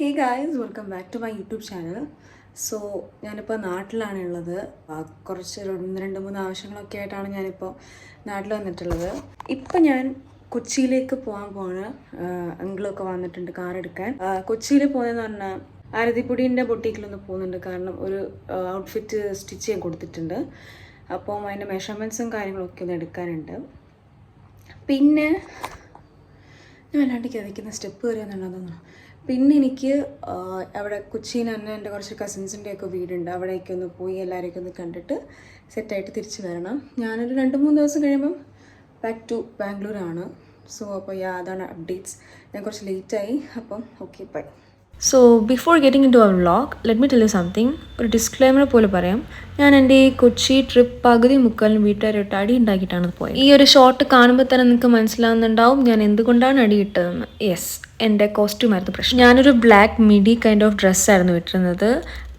Hey guys, welcome back to my YouTube channel. So ഞാനിപ്പോൾ നാട്ടിലാണുള്ളത്. കുറച്ച് 2-3 ആവശ്യങ്ങളൊക്കെ ആയിട്ടാണ് ഞാനിപ്പോൾ നാട്ടിൽ വന്നിട്ടുള്ളത്. ഇപ്പം ഞാൻ കൊച്ചിയിലേക്ക് പോകാൻ പോവാണ്. അങ്കിളൊക്കെ വന്നിട്ടുണ്ട് കാർ എടുക്കാൻ. കൊച്ചിയിൽ പോകുന്നതെന്ന് പറഞ്ഞാൽ ആരതിപ്പൊടീൻ്റെ ബൊട്ടീക്കിലൊന്ന് പോകുന്നുണ്ട്. കാരണം ഒരു ഔട്ട്ഫിറ്റ് സ്റ്റിച്ച് ചെയ്യാൻ കൊടുത്തിട്ടുണ്ട്. അപ്പം അതിൻ്റെ മെഷർമെൻറ്റ്സും കാര്യങ്ങളൊക്കെ ഒന്ന് എടുക്കാനുണ്ട്. പിന്നെ ഞാൻ വല്ലാണ്ട് കിതയ്ക്കുന്ന സ്റ്റെപ്പ് കയറിയെന്നുള്ളതെന്ന്. പിന്നെ എനിക്ക് അവിടെ കൊച്ചിയിൽ തന്നെ എൻ്റെ കുറച്ച് കസിൻസിൻ്റെയൊക്കെ വീടുണ്ട്. അവിടേക്ക് ഒന്ന് പോയി എല്ലാവരെയൊക്കെ ഒന്ന് കണ്ടിട്ട് സെറ്റായിട്ട് തിരിച്ച് വരണം. ഞാനൊരു 2-3 ദിവസം കഴിയുമ്പം ബാക്ക് ടു ബാംഗ്ലൂരാണ്. സോ അപ്പോൾ അതാണ് അപ്ഡേറ്റ്സ്. ഞാൻ കുറച്ച് ലേറ്റായി. അപ്പം okay, bye. So before getting in to our vlog, let me tell you something. ഒരു ഡിസ്ക്ലെയിമർ പോലെ പറയാം. ഞാൻ എൻ്റെ ഈ കൊച്ചി ട്രിപ്പ് പകുതി മുക്കാലും വീട്ടുകാരായിട്ട് അടി ഉണ്ടാക്കിയിട്ടാണ് പോയത്. ഈ ഒരു ഷോർട്ട് കാണുമ്പോൾ തന്നെ നിങ്ങൾക്ക് മനസ്സിലാവുന്നുണ്ടാവും ഞാൻ എന്തുകൊണ്ടാണ് അടി ഇട്ടതെന്ന്. യെസ്, എൻ്റെ കോസ്റ്റ്യൂം ആയിരുന്നു പ്രശ്നം. ഞാനൊരു ബ്ലാക്ക് മിഡി കൈൻഡ് ഓഫ് ഡ്രസ്സായിരുന്നു ഇട്ടിരുന്നത്.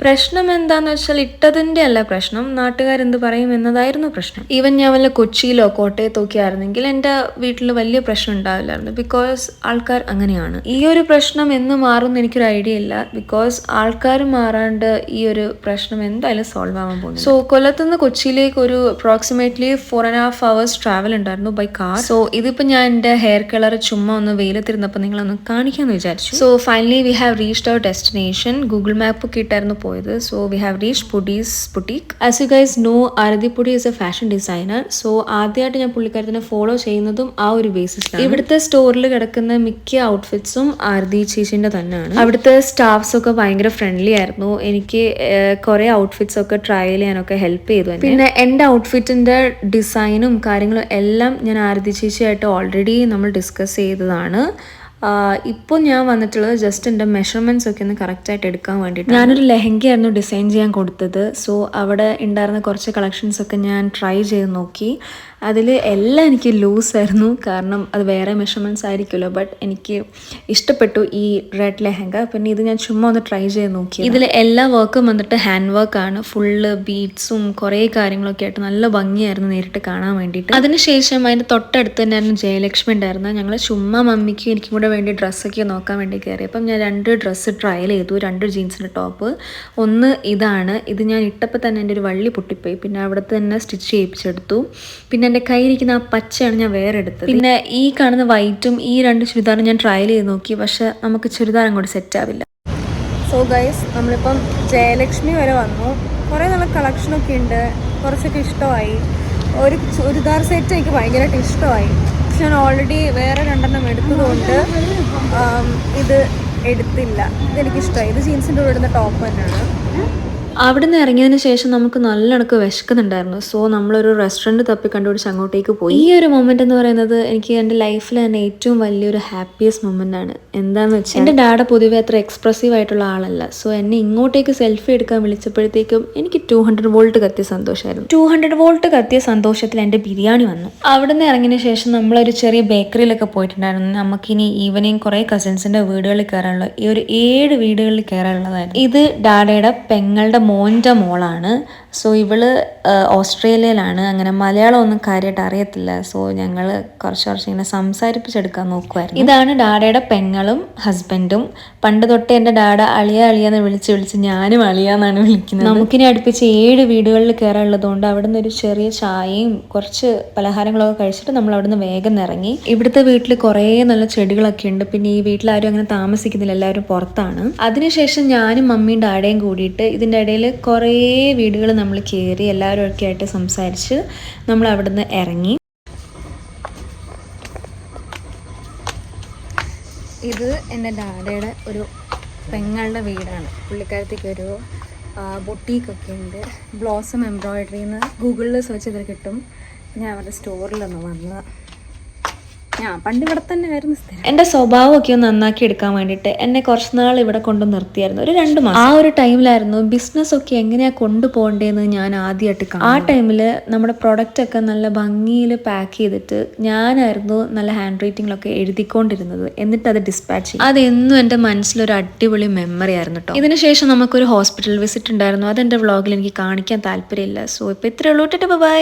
പ്രശ്നം എന്താണെന്ന് വെച്ചാൽ ഇട്ടതിൻ്റെ അല്ല പ്രശ്നം, നാട്ടുകാരെന്ത് പറയും എന്നതായിരുന്നു പ്രശ്നം. ഈവൻ ഞാൻ വല്ല കൊച്ചിയിലോ കോട്ടയത്തോ ഒക്കെ ആയിരുന്നെങ്കിൽ എൻ്റെ വീട്ടിൽ വലിയ പ്രശ്നം ഉണ്ടാവില്ലായിരുന്നു. ബിക്കോസ് ആൾക്കാർ അങ്ങനെയാണ്. ഈ ഒരു പ്രശ്നം എന്ന് മാറുമെന്ന് എനിക്കൊരു ഐഡിയ ഇല്ല. ബിക്കോസ് ആൾക്കാർ മാറാണ്ട് ഈ ഒരു പ്രശ്നം എന്തായാലും സോൾവ് ആവാൻ പോകുന്നു. സോ കൊല്ലത്തുനിന്ന് കൊച്ചിയിലേക്ക് ഒരു അപ്രോക്സിമേറ്റ്ലി 4.5 hours ട്രാവൽ ഉണ്ടായിരുന്നു ബൈ കാർ. സോ ഇതിപ്പോൾ ഞാൻ എൻ്റെ ഹെയർ കളർ ചുമ്മാ ഒന്ന് വെയിലത്തിരുന്നപ്പോൾ നിങ്ങളൊന്ന് കാണിക്കാമെന്ന് വിചാരിച്ചു. So finally we have reached our destination. Google map ഒക്കെ ഇട്ടായിരുന്നു പോയത്. So we have reached Pudhi's boutique. As you guys know, Arathi Pudhi is a fashion designer. So ആദ്യമായിട്ട് ഞാൻ പുള്ളിക്കാരത്തിനെ ഫോളോ ചെയ്യുന്നതും ആ ഒരു ബേസിസിലാണ്. ഇവിടുത്തെ സ്റ്റോറിൽ കിടക്കുന്ന മിക്ക ഔട്ട്ഫിറ്റ്സും ആരതി ചേച്ചിൻ്റെ തന്നെയാണ്. അവിടുത്തെ സ്റ്റാഫ്സ് ഒക്കെ ഭയങ്കര ഫ്രണ്ട്ലി ആയിരുന്നു. എനിക്ക് കുറേ ഔട്ട്ഫിറ്റ്സ് ഒക്കെ ട്രയൽ ചെയ്യാനൊക്കെ ഹെൽപ്പ് ചെയ്തു. പിന്നെ എൻ്റെ ഔട്ട്ഫിറ്റിൻ്റെ ഡിസൈനും കാര്യങ്ങളും എല്ലാം ഞാൻ ആരതി ചേച്ചിയായിട്ട് ഓൾറെഡി നമ്മൾ ഡിസ്കസ് ചെയ്തതാണ്. ഇപ്പോൾ ഞാൻ വന്നിട്ടുള്ളത് ജസ്റ്റ് എൻ്റെ മെഷർമെൻറ്റ്സ് ഒക്കെ ഒന്ന് കറക്റ്റായിട്ട് എടുക്കാൻ വേണ്ടിയിട്ട്. ഞാനൊരു ലെഹങ്കയായിരുന്നു ഡിസൈൻ ചെയ്യാൻ കൊടുത്തത്. സോ അവിടെ ഉണ്ടായിരുന്ന കുറച്ച് കളക്ഷൻസൊക്കെ ഞാൻ ട്രൈ ചെയ്ത് നോക്കി. അതിൽ എല്ലാം എനിക്ക് ലൂസായിരുന്നു, കാരണം അത് വേറെ മെഷർമെൻറ്റ്സ് ആയിരിക്കുമല്ലോ. ബട്ട് എനിക്ക് ഇഷ്ടപ്പെട്ടു ഈ റെഡ് ലെഹങ്ക. പിന്നെ ഇത് ഞാൻ ചുമ്മാ ഒന്ന് ട്രൈ ചെയ്ത് നോക്കി. ഇതിൽ എല്ലാ വർക്കും വന്നിട്ട് ഹാൻഡ് വർക്കാണ്. ഫുള്ള് ബീഡ്സും കുറേ കാര്യങ്ങളൊക്കെ ആയിട്ട് നല്ല ഭംഗിയായിരുന്നു നേരിട്ട് കാണാൻ വേണ്ടിയിട്ട്. അതിനുശേഷം അതിൻ്റെ തൊട്ടടുത്ത് തന്നെയായിരുന്നു ജയലക്ഷ്മി ഉണ്ടായിരുന്നത്. ഞങ്ങൾ ചുമ്മാ മമ്മിക്ക് എനിക്കും കൂടെ വേണ്ടി ഡ്രസ്സൊക്കെ നോക്കാൻ വേണ്ടി കയറി. അപ്പം ഞാൻ 2 ഡ്രസ്സ് ട്രയൽ ചെയ്തു. 2 ജീൻസിൻ്റെ ടോപ്പ്. ഒന്ന് ഇതാണ്. ഇത് ഞാൻ ഇട്ടപ്പോൾ തന്നെ എൻ്റെ ഒരു വള്ളി പൊട്ടിപ്പോയി. പിന്നെ അവിടുത്തെ തന്നെ സ്റ്റിച്ച് ചെയ്യിപ്പിച്ചെടുത്തു. പിന്നെ എൻ്റെ കയ്യിരിക്കുന്ന ആ പച്ചയാണ് ഞാൻ വേറെ എടുത്തത്. പിന്നെ ഈ കാണുന്ന വൈറ്റും ഈ 2 ചുരിദാറും ഞാൻ ട്രയൽ ചെയ്ത് നോക്കി. പക്ഷെ നമുക്ക് ചുരിദാർ അങ്ങോട്ട് സെറ്റ് ആവില്ല. സോ ഗൈസ്, നമ്മളിപ്പം ജയലക്ഷ്മി വരെ വന്നു. കുറേ നല്ല കളക്ഷനൊക്കെ ഉണ്ട്. കുറച്ചൊക്കെ ഇഷ്ടമായി. ഒരു ചുരിദാർ സെറ്റ് എനിക്ക് ഭയങ്കരമായിട്ട് ഇഷ്ടമായി. പക്ഷെ ഞാൻ ഓൾറെഡി വേറെ 2 എടുത്തതുകൊണ്ട് ഇത് എടുത്തില്ല. ഇതെനിക്കിഷ്ടമായി. ഇത് ജീൻസിൻ്റെ കൂടെ ഇടുന്ന ടോപ്പ് തന്നെയാണ്. അവിടെ നിന്ന് ഇറങ്ങിയതിന് ശേഷം നമുക്ക് നല്ല കണക്ക് വിശക്കുന്നുണ്ടായിരുന്നു. സോ നമ്മളൊരു റെസ്റ്റോറൻറ്റ് തപ്പി കണ്ടുപിടിച്ച് അങ്ങോട്ടേക്ക് പോയി. ഈ ഒരു മൊമെൻ്റ് എന്ന് പറയുന്നത് എനിക്ക് എൻ്റെ ലൈഫിൽ തന്നെ ഏറ്റവും വലിയൊരു ഹാപ്പിയസ്റ്റ് മൊമെൻ്റ് ആണ്. എന്താണെന്ന് വെച്ചാൽ എൻ്റെ ഡാഡ പൊതുവെ അത്ര എക്സ്പ്രസീവ് ആയിട്ടുള്ള ആളല്ല. സോ എന്നെ ഇങ്ങോട്ടേക്ക് സെൽഫി എടുക്കാൻ വിളിച്ചപ്പോഴത്തേക്കും എനിക്ക് 200 വോൾട്ട് കത്തിയ സന്തോഷമായിരുന്നു. 200 വോൾട്ട് കത്തിയ സന്തോഷത്തിൽ എൻ്റെ ബിരിയാണി വന്നു. അവിടെ നിന്ന് ഇറങ്ങിയതിന് ശേഷം നമ്മളൊരു ചെറിയ ബേക്കറിയിലൊക്കെ പോയിട്ടുണ്ടായിരുന്നു. നമുക്കിനി ഈവനിങ് കുറേ കസിൻസിൻ്റെ വീടുകളിൽ കയറാനുള്ള ഈ ഒരു 7 വീടുകളിൽ കയറാനുള്ളതായിരുന്നു. ഇത് ഡാഡയുടെ പെങ്ങളുടെ മോൻ്റെ മോളാണ്. സോ ഇവള് ഓസ്ട്രേലിയയിലാണ്. അങ്ങനെ മലയാളം ഒന്നും കാര്യമായിട്ട് അറിയത്തില്ല. സോ ഞങ്ങൾ കുറച്ച് ഇങ്ങനെ സംസാരിപ്പിച്ചെടുക്കാൻ നോക്കുമായിരുന്നു. ഇതാണ് ഡാഡയുടെ പെങ്ങളും ഹസ്ബൻഡും. പണ്ട് തൊട്ടേ എൻ്റെ ഡാഡ അളിയാന്ന് വിളിച്ച് ഞാനും അളിയാന്നാണ് വിളിക്കുന്നത്. നമുക്കിനി അടുപ്പിച്ച് 7 വീടുകളിൽ കയറാനുള്ളതുകൊണ്ട് അവിടെ നിന്ന് ഒരു ചെറിയ ചായയും കുറച്ച് പലഹാരങ്ങളൊക്കെ കഴിച്ചിട്ട് നമ്മൾ അവിടെ നിന്ന് വേഗം ഇറങ്ങി. ഇവിടുത്തെ വീട്ടിൽ കുറേ നല്ല ചെടികളൊക്കെ ഉണ്ട്. പിന്നെ ഈ വീട്ടിലാരും അങ്ങനെ താമസിക്കുന്നില്ല, എല്ലാവരും പുറത്താണ്. അതിനുശേഷം ഞാനും മമ്മിയും ഡാഡയും കൂടിയിട്ട് ഇതിൻ്റെ ഇടയിൽ കുറേ വീടുകൾ നമ്മൾ കയറി എല്ലാവരും ഒക്കെ ആയിട്ട് സംസാരിച്ച് നമ്മൾ അവിടെ നിന്ന് ഇറങ്ങി. ഇത് എൻ്റെ ഡാഡയുടെ ഒരു പെങ്ങളുടെ വീടാണ്. പുള്ളിക്കാരത്തേക്ക് ഒരു ബൊട്ടീക്കൊക്കെ ഉണ്ട്. ബ്ലോസം എംബ്രോയിഡറിന്ന് ഗൂഗിളിൽ സെർച്ച് ചെയ്താൽ കിട്ടും. ഞാൻ അവരുടെ സ്റ്റോറിലൊന്ന് വന്നത്. ഞാൻ പണ്ട് ഇവിടെ തന്നെ ആയിരുന്നു സ്ഥിരം. എൻ്റെ സ്വഭാവമൊക്കെ ഒന്ന് നന്നാക്കി എടുക്കാൻ വേണ്ടിയിട്ട് എന്നെ കുറച്ച് നാൾ ഇവിടെ കൊണ്ട് നിർത്തിയായിരുന്നു. ഒരു 2 മാസം. ആ ഒരു ടൈമിലായിരുന്നു ബിസിനസ്സൊക്കെ എങ്ങനെയാണ് കൊണ്ടുപോകേണ്ടതെന്ന് ഞാൻ ആദ്യമായിട്ട് കാണും. ആ ടൈമിൽ നമ്മുടെ പ്രൊഡക്റ്റൊക്കെ നല്ല ഭംഗിയിൽ പാക്ക് ചെയ്തിട്ട് ഞാനായിരുന്നു നല്ല ഹാൻഡ് റൈറ്റിങ്ങിലൊക്കെ എഴുതിക്കൊണ്ടിരുന്നത്. എന്നിട്ട് അത് ഡിസ്പാച്ച് ചെയ്യും. അതെന്നും എൻ്റെ മനസ്സിലൊരു അടിപൊളി മെമ്മറി ആയിരുന്നു കേട്ടോ. ഇതിനുശേഷം നമുക്കൊരു ഹോസ്പിറ്റൽ വിസിറ്റ് ഉണ്ടായിരുന്നു. അതെൻ്റെ വ്ളോഗിൽ എനിക്ക് കാണിക്കാൻ താല്പര്യമില്ല. സോ ഇപ്പോൾ ഇത്രയേ ഉള്ളൂ. ബൈ.